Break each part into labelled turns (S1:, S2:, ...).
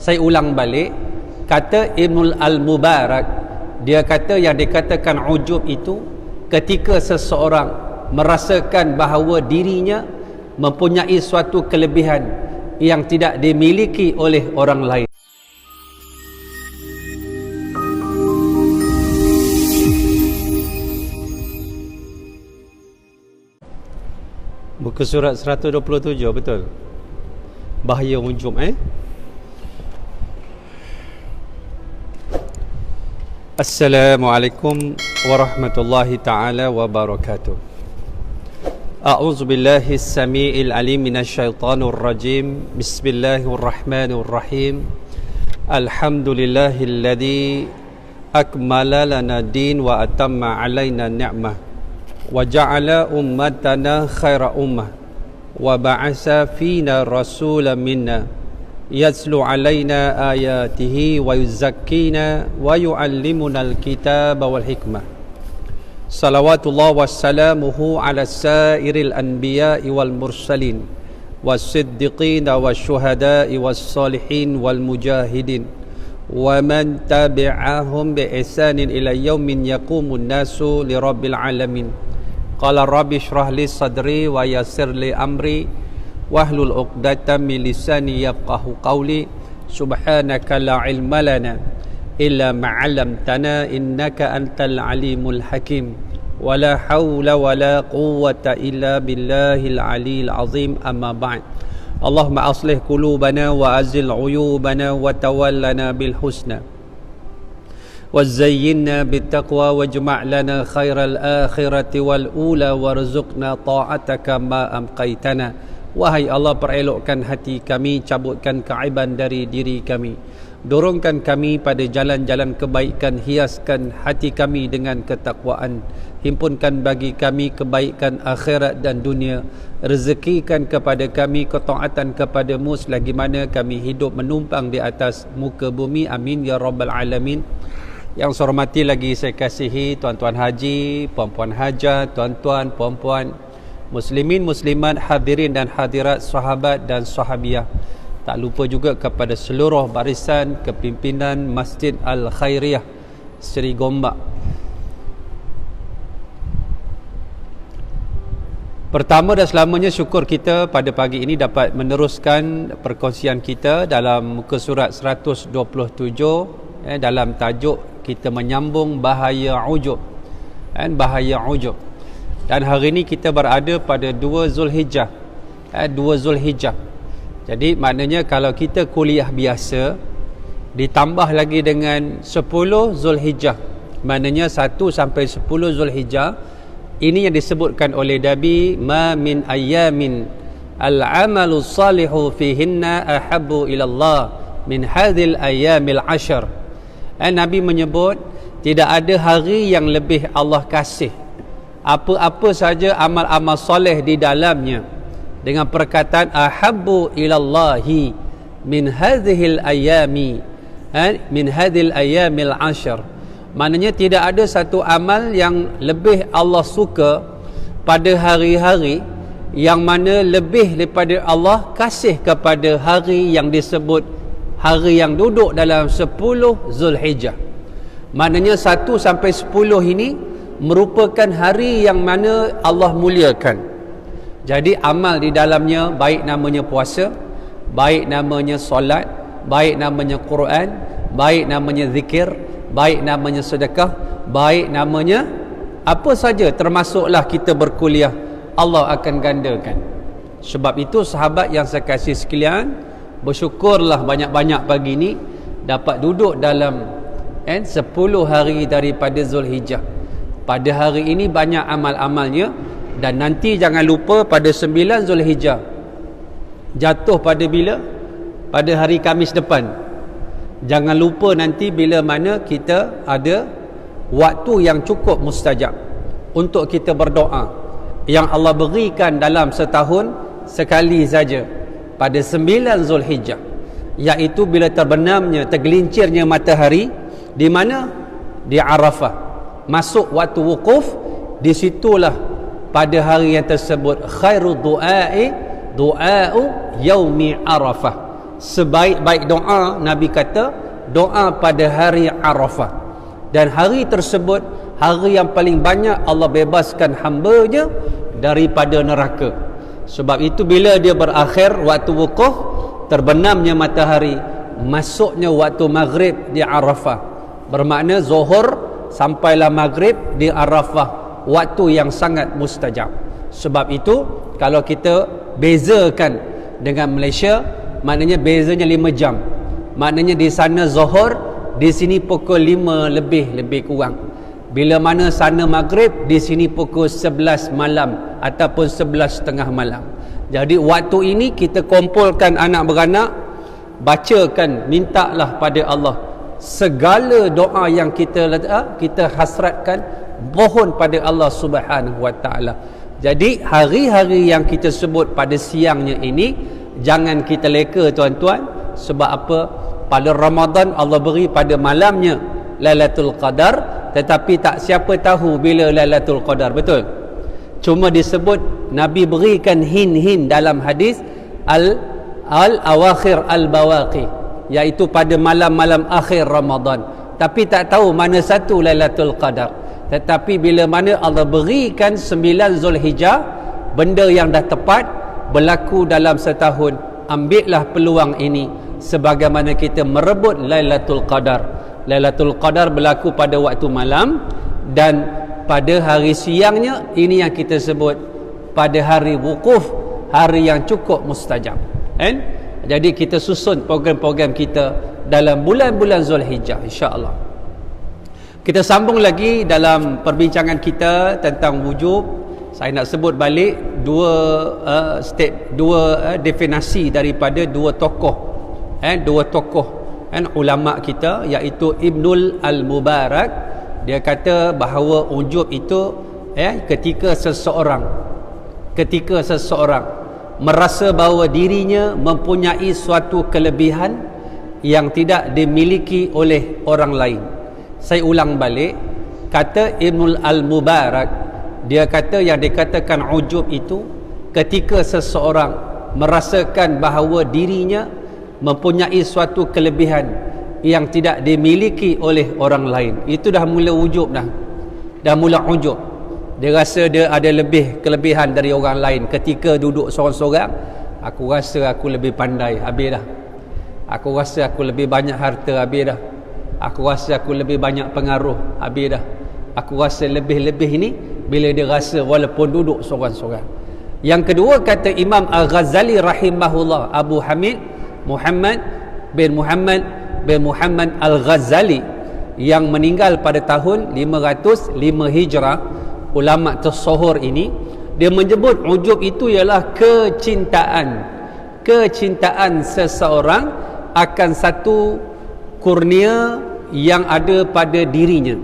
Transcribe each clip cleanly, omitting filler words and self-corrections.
S1: Saya ulang balik, kata Ibnul Al-Mubarak, dia kata yang dikatakan ujub itu ketika seseorang merasakan bahawa dirinya mempunyai suatu kelebihan yang tidak dimiliki oleh orang lain. Muka surat 127, betul? Bahaya ujub, Assalamualaikum warahmatullahi ta'ala wabarakatuh. A'udzu billahi as-sami'il alim minasyaitonir rajim. Bismillahirrahmanirrahim. Alhamdulillahilladzi akmala lana din wa atamma alaina ni'mah wa ja'ala ummatana khaira ummah wa ba'asa fina rasulan minna yatlu alaina ayatihi wa yuzakkina wa yuallimuna alkitaba wal hikmah. Salawatullah wassalamuhu ala sairil anbiya'i wal mursalin wassiddiqina wasyuhada'i wassalihin wal mujahidin wa man tabi'ahum bi ihsanin ila yaumin yaqumun nasu li rabbil alamin. Qala rabbi shrah li sadri wa yassir li amri wahlul 'uqdatam min lisani yafqahu qawli. Subhanaka la ilma lana illa ma 'allamtana innaka antal alimul hakim. Wala haula wala quwwata illa billahil aliyil azim. Amma ba'd. Allahumma aslih qulubana wa azil 'uyubana wa tawallana bil husna وزينا بالتقوى واجمع لنا خير الآخرة والأولى وارزقنا طاعتك ما أمقيتنا. Wahai Allah, perelokkan hati kami, cabutkan keaiban dari diri kami, dorongkan kami pada jalan-jalan kebaikan, hiaskan hati kami dengan ketakwaan, himpunkan bagi kami kebaikan akhirat dan dunia, rezekikan kepada kami ketaatan kepadamu selagi mana kami hidup menumpang di atas muka bumi. Amin ya rabbal alamin. Yang saya hormati lagi saya kasihi tuan-tuan haji, puan-puan hajat, tuan-tuan, puan-puan, muslimin, muslimat, hadirin dan hadirat, sahabat dan sahabiah. Tak lupa juga kepada seluruh barisan kepimpinan Masjid Al-Khairiyah Seri Gombak. Pertama dan selamanya syukur kita pada pagi ini dapat meneruskan perkongsian kita dalam muka surat 127 dalam tajuk kita menyambung bahaya ujub. Bahaya ujub. Dan hari ini kita berada pada 2 Zulhijjah. 2 Zulhijjah. Jadi maknanya kalau kita kuliah biasa ditambah lagi dengan 10 Zulhijjah, maknanya 1 sampai 10 Zulhijjah, ini yang disebutkan oleh Nabi, ma min ayyamin al-amalu salihu fihinna ahabbu ila Allah min hadhil ayyamil 'ashr. Nabi menyebut tidak ada hari yang lebih Allah kasih apa-apa saja amal-amal soleh di dalamnya dengan perkataan ahabbu ilallahi min hadhil ayami, min hadhil ayyamil 'ashr. Maknanya tidak ada satu amal yang lebih Allah suka pada hari-hari yang mana lebih daripada Allah kasih kepada hari yang disebut hari yang duduk dalam 10 Zulhijjah. Maknanya 1 sampai 10 ini merupakan hari yang mana Allah muliakan. Jadi amal di dalamnya, baik namanya puasa, baik namanya solat, baik namanya Quran, baik namanya zikir, baik namanya sedekah, baik namanya apa saja, termasuklah kita berkuliah, Allah akan gandakan. Sebab itu sahabat yang saya kasih sekalian, bersyukurlah banyak-banyak pagi ni dapat duduk dalam 10 hari daripada Zulhijjah. Pada hari ini banyak amal-amalnya, dan nanti jangan lupa pada 9 Zulhijjah jatuh pada bila? Pada hari Khamis depan. Jangan lupa nanti bila mana kita ada waktu yang cukup mustajab untuk kita berdoa, yang Allah berikan dalam setahun sekali saja pada 9 Zulhijjah, iaitu bila terbenamnya, tergelincirnya matahari di mana? Di Arafah. Masuk waktu wukuf, di situlah pada hari yang tersebut khairu du'ai du'a'u yaumi Arafah. sebaik-baik doa, Nabi kata doa pada hari Arafah. Dan hari tersebut hari yang paling banyak Allah bebaskan hamba-Nya daripada neraka. Sebab itu bila dia berakhir waktu wukuf, terbenamnya matahari, masuknya waktu maghrib di Arafah, bermakna zuhur sampailah maghrib di Arafah, waktu yang sangat mustajab. Sebab itu kalau kita bezakan dengan Malaysia, maknanya bezanya 5 jam. Maknanya di sana zuhur, di sini pukul 5 lebih kurang. Bila mana sana maghrib, di sini pukul 11 malam ataupun 11.30 malam. Jadi waktu ini kita kumpulkan anak beranak, bacakan, mintalah pada Allah segala doa yang kita hasratkan, mohon pada Allah Subhanahu wa taala. Jadi hari-hari yang kita sebut pada siangnya ini jangan kita leka tuan-tuan. Sebab apa? Pada Ramadan Allah beri pada malamnya Lailatul Qadar, tetapi tak siapa tahu bila Lailatul Qadar, betul? Cuma disebut, Nabi berikan hin-hin dalam hadis al-awakhir al-bawaqi, iaitu pada malam-malam akhir Ramadan. Tapi tak tahu mana satu Lailatul Qadar. Tetapi bila mana Allah berikan 9 Zulhijjah, benda yang dah tepat berlaku dalam setahun, ambillah peluang ini sebagaimana kita merebut Lailatul Qadar. Lailatul Qadar berlaku pada waktu malam, dan pada hari siangnya ini yang kita sebut pada hari wukuf, hari yang cukup mustajab. Jadi kita susun program-program kita dalam bulan-bulan Zulhijjah, insya-Allah. Kita sambung lagi dalam perbincangan kita tentang wujub. Saya nak sebut balik dua definisi daripada dua tokoh ulama kita, iaitu Ibnul Al-Mubarak. Dia kata bahawa ujub itu ketika seseorang merasa bahawa dirinya mempunyai suatu kelebihan yang tidak dimiliki oleh orang lain. Saya ulang balik, kata Ibnul Al-Mubarak, dia kata yang dikatakan ujub itu ketika seseorang merasakan bahawa dirinya mempunyai suatu kelebihan yang tidak dimiliki oleh orang lain. Itu dah mula ujub dah mula ujub. Dia rasa dia ada lebih kelebihan dari orang lain. Ketika duduk seorang-seorang, aku rasa aku lebih pandai, habis dah. Aku rasa aku lebih banyak harta, habis dah. Aku rasa aku lebih banyak pengaruh, habis dah. Aku rasa lebih-lebih ini bila dia rasa walaupun duduk seorang-seorang. Yang kedua, kata Imam Al-Ghazali rahimahullah, Abu Hamid Muhammad bin Muhammad Al-Ghazali, yang meninggal pada tahun 505 Hijrah, ulama tasawuf ini, dia menyebut ujub itu ialah kecintaan seseorang akan satu kurnia yang ada pada dirinya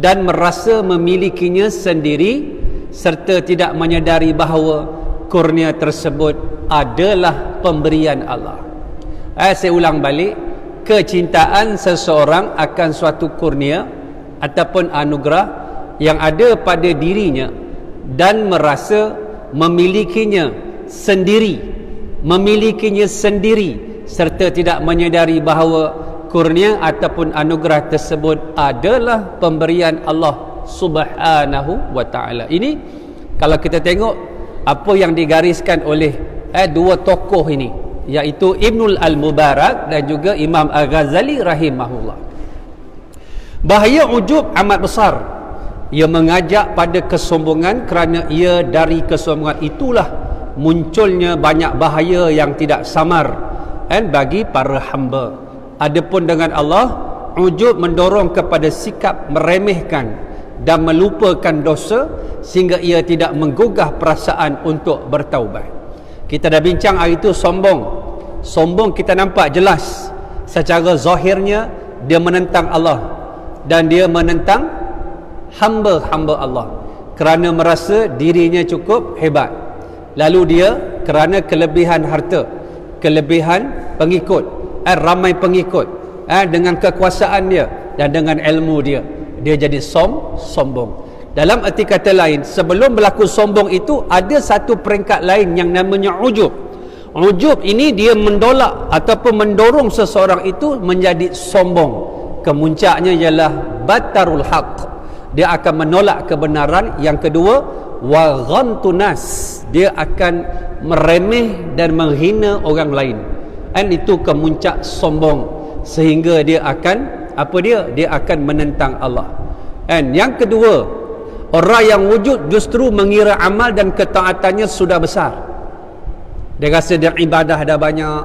S1: dan merasa memilikinya sendiri, serta tidak menyedari bahawa kurnia tersebut adalah pemberian Allah. Saya ulang balik, kecintaan seseorang akan suatu kurnia ataupun anugerah yang ada pada dirinya dan merasa memilikinya sendiri, serta tidak menyedari bahawa kurnia ataupun anugerah tersebut adalah pemberian Allah Subhanahu wa taala. Ini kalau kita tengok apa yang digariskan oleh dua tokoh ini, iaitu Ibnul Al-Mubarak dan juga Imam Al-Ghazali rahimahullah. Bahaya ujub amat besar. Ia mengajak pada kesombongan, kerana ia dari kesombongan itulah munculnya banyak bahaya yang tidak samar bagi para hamba. Adapun dengan Allah, ujub mendorong kepada sikap meremehkan dan melupakan dosa sehingga ia tidak menggugah perasaan untuk bertaubat. Kita dah bincang hari itu sombong kita nampak jelas secara zahirnya dia menentang Allah dan dia menentang hamba-hamba Allah kerana merasa dirinya cukup hebat. Lalu dia kerana kelebihan harta, kelebihan pengikut, ramai pengikut, dengan kekuasaan dia dan dengan ilmu dia jadi sombong. Dalam arti kata lain, sebelum berlaku sombong itu ada satu peringkat lain yang namanya ujub. Ujub ini dia mendolak ataupun mendorong seseorang itu menjadi sombong. Kemuncaknya ialah batarul haq, dia akan menolak kebenaran. Yang kedua, wa ghamtunas, dia akan meremeh dan menghina orang lain. Dan itu kemuncak sombong, sehingga dia akan dia akan menentang Allah. Dan yang kedua, orang yang wujud justru mengira amal dan ketaatannya sudah besar. Dia rasa dia ibadah dah banyak,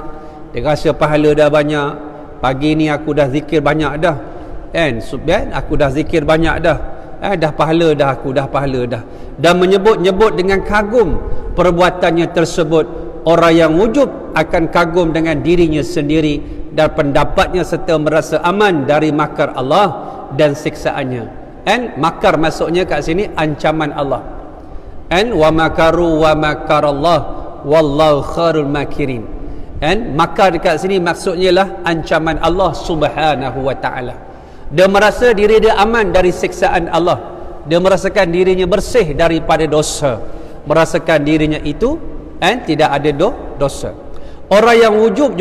S1: dia rasa pahala dah banyak. Pagi ni aku dah zikir banyak dah, aku dah zikir banyak dah, dah pahala dah, aku dah pahala dah. Dan menyebut-nyebut dengan kagum perbuatannya tersebut. Orang yang wujud akan kagum dengan dirinya sendiri dan pendapatnya, serta merasa aman dari makar Allah dan siksaannya. Makar maksudnya kat sini ancaman Allah. Wa makaru wa makarallah wallahu khairul makirin. Makar dekat sini maksudnya lah ancaman Allah subhanahu wa ta'ala. Dia merasa diri dia aman dari siksaan Allah. Dia merasakan dirinya bersih daripada dosa. Merasakan dirinya itu tidak ada dosa. Orang yang wujud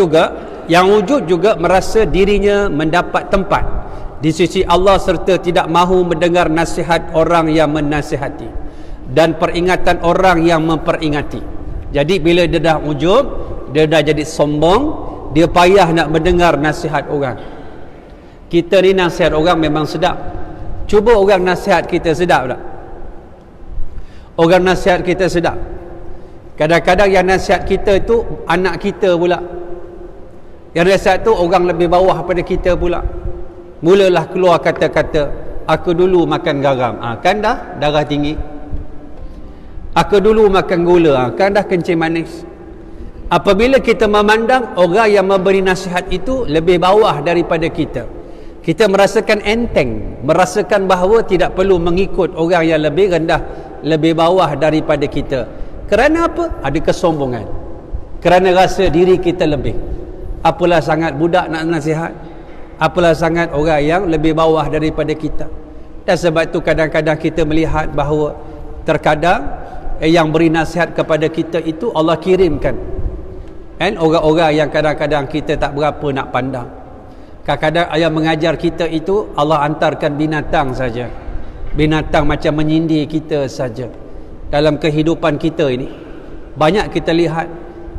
S1: juga merasa dirinya mendapat tempat di sisi Allah, serta tidak mahu mendengar nasihat orang yang menasihati dan peringatan orang yang memperingati. Jadi bila dia dah wujud, dia dah jadi sombong, dia payah nak mendengar nasihat orang. Kita ni nasihat orang memang sedap. Cuba orang nasihat kita sedap tak? Orang nasihat kita sedap. Kadang-kadang yang nasihat kita itu anak kita pula. Yang nasihat tu orang lebih bawah daripada kita pula. Mulalah keluar kata-kata, aku dulu makan garam, kan dah darah tinggi. Aku dulu makan gula, kan dah kencing manis. Apabila kita memandang orang yang memberi nasihat itu lebih bawah daripada kita, kita merasakan enteng, merasakan bahawa tidak perlu mengikut orang yang lebih rendah, lebih bawah daripada kita. Kerana apa? Ada kesombongan. Kerana rasa diri kita lebih. Apalah sangat budak nak nasihat, apalah sangat orang yang lebih bawah daripada kita. Dan sebab itu kadang-kadang kita melihat bahawa terkadang yang beri nasihat kepada kita itu Allah kirimkan orang-orang yang kadang-kadang kita tak berapa nak pandang. Kadang-kadang yang mengajar kita itu Allah hantarkan binatang saja. Binatang macam menyindir kita saja. Dalam kehidupan kita ini banyak kita lihat,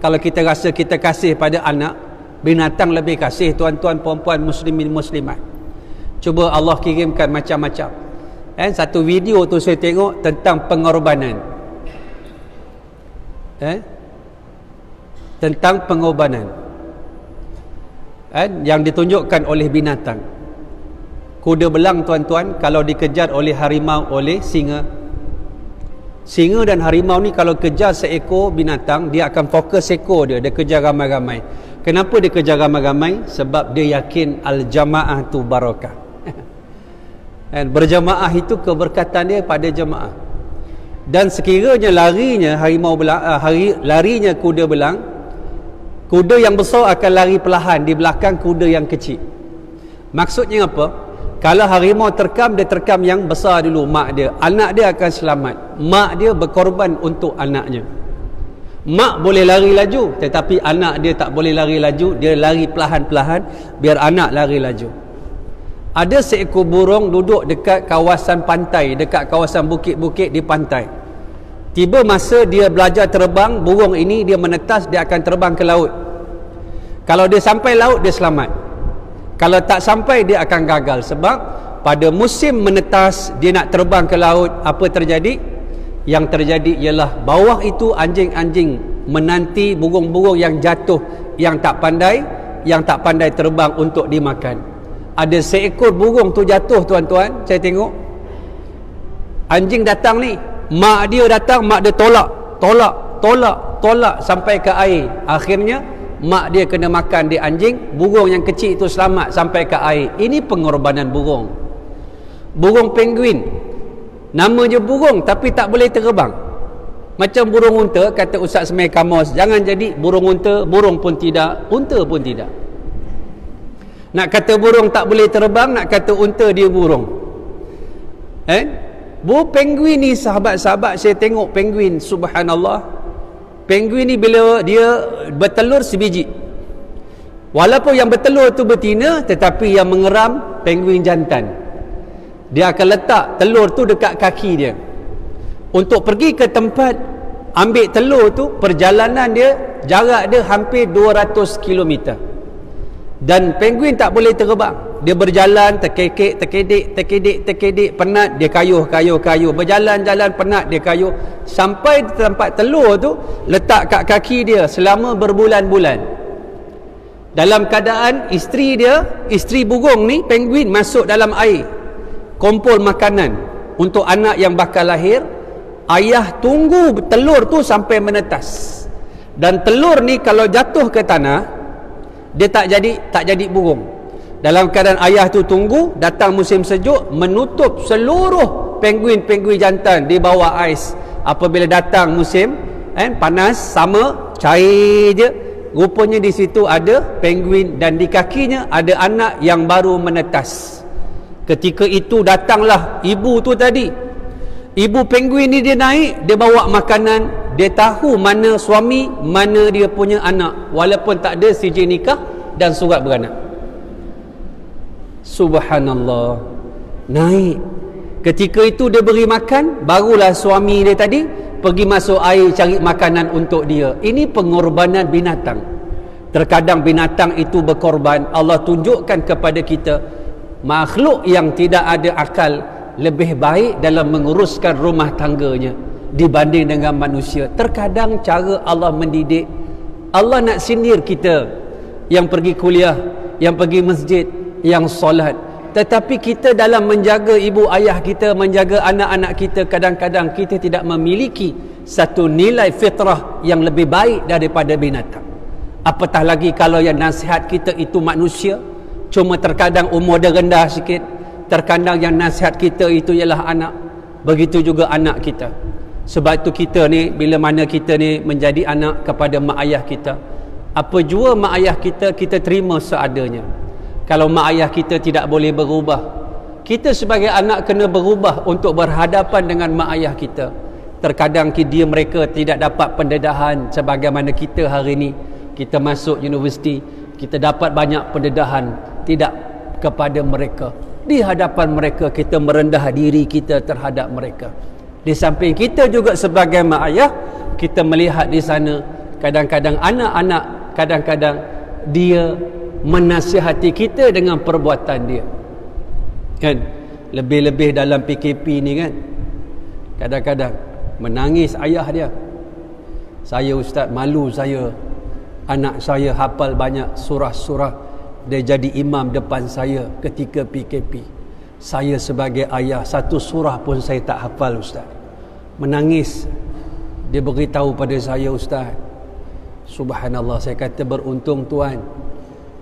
S1: kalau kita rasa kita kasih pada anak, binatang lebih kasih tuan-tuan puan-puan muslimin muslimat. Cuba Allah kirimkan macam-macam. Satu video tu saya tengok tentang pengorbanan. Tentang pengorbanan yang ditunjukkan oleh binatang. Kuda belang tuan-tuan, kalau dikejar oleh harimau, oleh singa dan harimau ni kalau kejar seekor binatang, dia akan fokus ekor dia kejar ramai-ramai. Kenapa dia kejar ramai-ramai? Sebab dia yakin al-jamaah tu barakah. Berjamaah itu keberkatan dia pada jamaah. Dan sekiranya larinya harimau belang, larinya kuda belang, kuda yang besar akan lari perlahan di belakang kuda yang kecil. Maksudnya apa? Kalau harimau terkam, dia terkam yang besar dulu, mak dia. Anak dia akan selamat. Mak dia berkorban untuk anaknya. Mak boleh lari laju, tetapi anak dia tak boleh lari laju. Dia lari perlahan-perlahan biar anak lari laju. Ada seekor burung duduk dekat kawasan pantai, dekat kawasan bukit-bukit di pantai. Tiba masa dia belajar terbang, burung ini dia menetas, dia akan terbang ke laut. Kalau dia sampai laut, dia selamat. Kalau tak sampai, dia akan gagal. Sebab pada musim menetas, dia nak terbang ke laut, apa terjadi? Yang terjadi ialah bawah itu anjing-anjing menanti burung-burung yang jatuh, yang tak pandai terbang untuk dimakan. Ada seekor burung tu jatuh tuan-tuan, saya tengok. Anjing datang ni, mak dia datang, mak dia tolak sampai ke air. Akhirnya mak dia kena makan di anjing, burung yang kecil itu selamat sampai ke air. Ini pengorbanan burung. Burung penguin, nama je burung tapi tak boleh terbang. Macam burung unta, kata Ustaz Semai Kamus, jangan jadi burung unta, burung pun tidak, unta pun tidak. Nak kata burung tak boleh terbang, nak kata unta dia burung. Penguin ni sahabat-sahabat, saya tengok penguin, subhanallah. Penguin ni bila dia bertelur sebiji, walaupun yang bertelur tu betina, tetapi yang mengeram penguin jantan. Dia akan letak telur tu dekat kaki dia. Untuk pergi ke tempat ambil telur tu, perjalanan dia, jarak dia hampir 200 km. Dan penguin tak boleh terbang. Dia berjalan, terkedik, penat, dia kayuh. Berjalan-jalan, penat, dia kayuh. Sampai di tempat telur tu, letak kat kaki dia selama berbulan-bulan. Dalam keadaan isteri dia, isteri burung ni, penguin, masuk dalam air. Kumpul makanan untuk anak yang bakal lahir. Ayah tunggu telur tu sampai menetas. Dan telur ni kalau jatuh ke tanah, dia tak jadi burung. Dalam keadaan ayah tu tunggu, datang musim sejuk, menutup seluruh penguin-penguin jantan di bawah ais. Apabila datang musim panas, sama, cair je. Rupanya di situ ada penguin dan di kakinya ada anak yang baru menetas. Ketika itu datanglah ibu tu tadi. Ibu penguin ni dia naik, dia bawa makanan, dia tahu mana suami, mana dia punya anak, walaupun tak ada sijil nikah dan surat beranak. Subhanallah. Naik. Ketika itu dia beri makan, barulah suami dia tadi pergi masuk air cari makanan untuk dia. Ini pengorbanan binatang. Terkadang binatang itu berkorban. Allah tunjukkan kepada kita makhluk yang tidak ada akal lebih baik dalam menguruskan rumah tangganya dibanding dengan manusia. Terkadang cara Allah mendidik, Allah nak sindir kita yang pergi kuliah, yang pergi masjid, yang solat. Tetapi kita dalam menjaga ibu ayah kita, menjaga anak-anak kita, kadang-kadang kita tidak memiliki satu nilai fitrah yang lebih baik daripada binatang. Apatah lagi kalau yang nasihat kita itu manusia, cuma terkadang umur dia rendah sikit. Terkadang yang nasihat kita itu ialah anak. Begitu juga anak kita. Sebab itu kita ni, bila mana kita ni menjadi anak kepada mak ayah kita, apa jua mak ayah kita, kita terima seadanya. Kalau mak ayah kita tidak boleh berubah, kita sebagai anak kena berubah untuk berhadapan dengan mak ayah kita. Terkadang mereka tidak dapat pendedahan sebagaimana kita hari ini. Kita masuk universiti, kita dapat banyak pendedahan. Tidak kepada mereka. Di hadapan mereka kita merendah diri kita terhadap mereka. Di samping kita juga sebagai mak ayah, kita melihat di sana kadang-kadang anak-anak, kadang-kadang dia menasihati kita dengan perbuatan dia. Kan? Lebih-lebih dalam PKP ni kan. Kadang-kadang menangis ayah dia. Saya ustaz, malu saya. Anak saya hafal banyak surah-surah. Dia jadi imam depan saya ketika PKP. Saya sebagai ayah, satu surah pun saya tak hafal ustaz. Menangis. Dia beritahu pada saya, ustaz, subhanallah, saya kata beruntung Tuhan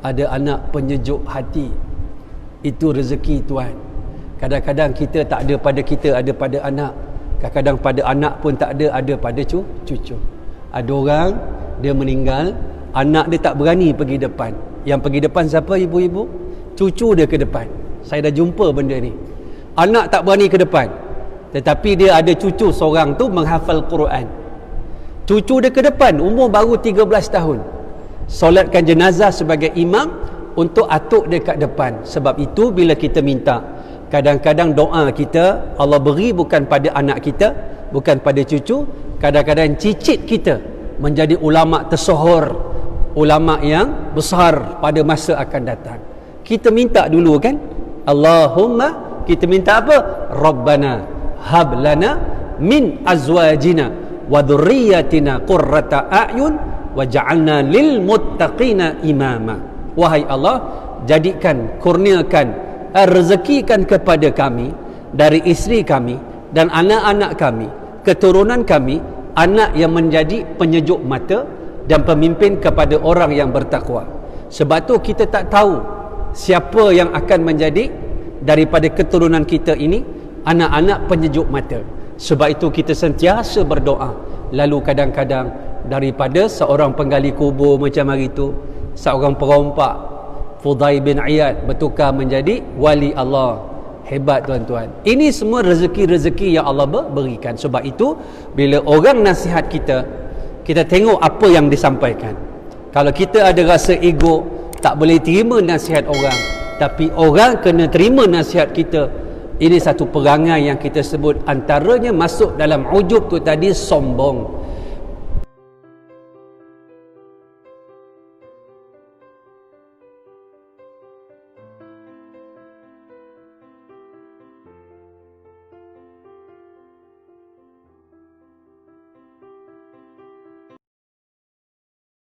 S1: ada anak penyejuk hati. Itu rezeki Tuhan. Kadang-kadang kita tak ada pada kita, ada pada anak. Kadang-kadang pada anak pun tak ada pada cucu. Ada orang dia meninggal, anak dia tak berani pergi depan. Yang pergi depan siapa? Ibu-ibu. Cucu dia ke depan. Saya dah jumpa benda ni. Anak tak berani ke depan, tetapi dia ada cucu seorang tu menghafal Quran. Cucu dia ke depan, umur baru 13 tahun. Solatkan jenazah sebagai imam untuk atuk dia kat depan. Sebab itu bila kita minta, kadang-kadang doa kita Allah beri bukan pada anak kita, bukan pada cucu. Kadang-kadang cicit kita menjadi ulama tersohor, ulama yang besar pada masa akan datang. Kita minta dulu kan, Allahumma, kita minta apa? Rabbana hab lana min azwajina wa dhurriyyatina qurrata a'yun waj'alna lil muttaqina imama. Wahai Allah, jadikan, kurniakan, rezekikan kepada kami dari isteri kami dan anak-anak kami, keturunan kami, anak yang menjadi penyejuk mata dan pemimpin kepada orang yang bertakwa. Sebab tu kita tak tahu siapa yang akan menjadi daripada keturunan kita ini anak-anak penyejuk mata. Sebab itu kita sentiasa berdoa. Lalu kadang-kadang daripada seorang penggali kubur macam hari itu, seorang perompak Fudail bin Iyad bertukar menjadi wali Allah. Hebat tuan-tuan. Ini semua rezeki-rezeki yang Allah berikan. Sebab itu bila orang nasihat kita, kita tengok apa yang disampaikan. Kalau kita ada rasa ego, tak boleh terima nasihat orang, tapi orang kena terima nasihat kita, ini satu perangai yang kita sebut antaranya masuk dalam ujub tu tadi, sombong.